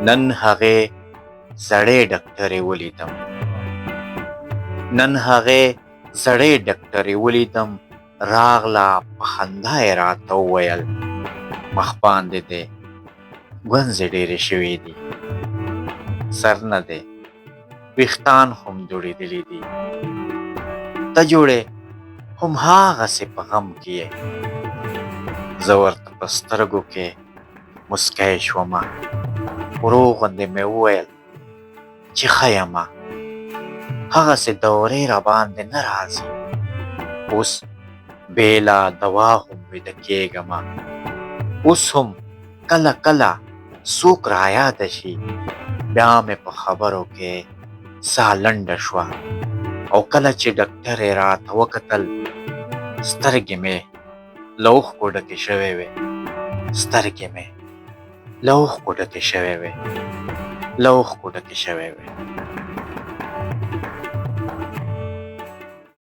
نن هغې زړې ډاکټرې ولیدم، نن هغې زړې ډاکټرې ولیدم، راغله په خندا یې راته وویل مخ باندې دې ګونځې ډېرې شوي دي، سر نه دی، ویښتان هم دوړېدلي دي، ته جوړې هماغسې په غم کې یې. زه ورته په سترګو کې مسکی شومه، ورو غوندې مې وویل چې ښه یمه، هغسې دورې راباندې نه راځي، اوس بېله دوا هم ویده کېږمه، اوس هم کله کله څوک رایاده شي، بیا مې په خبرو کې ساه لنډه شوه، او کله چې ډاکټرې راته وکتل سترګې مې له اوښکو ډکې شوې وې، سترګې مې له اوښکو ډکې شوې وې، له اوښکو ډکې شوې وې.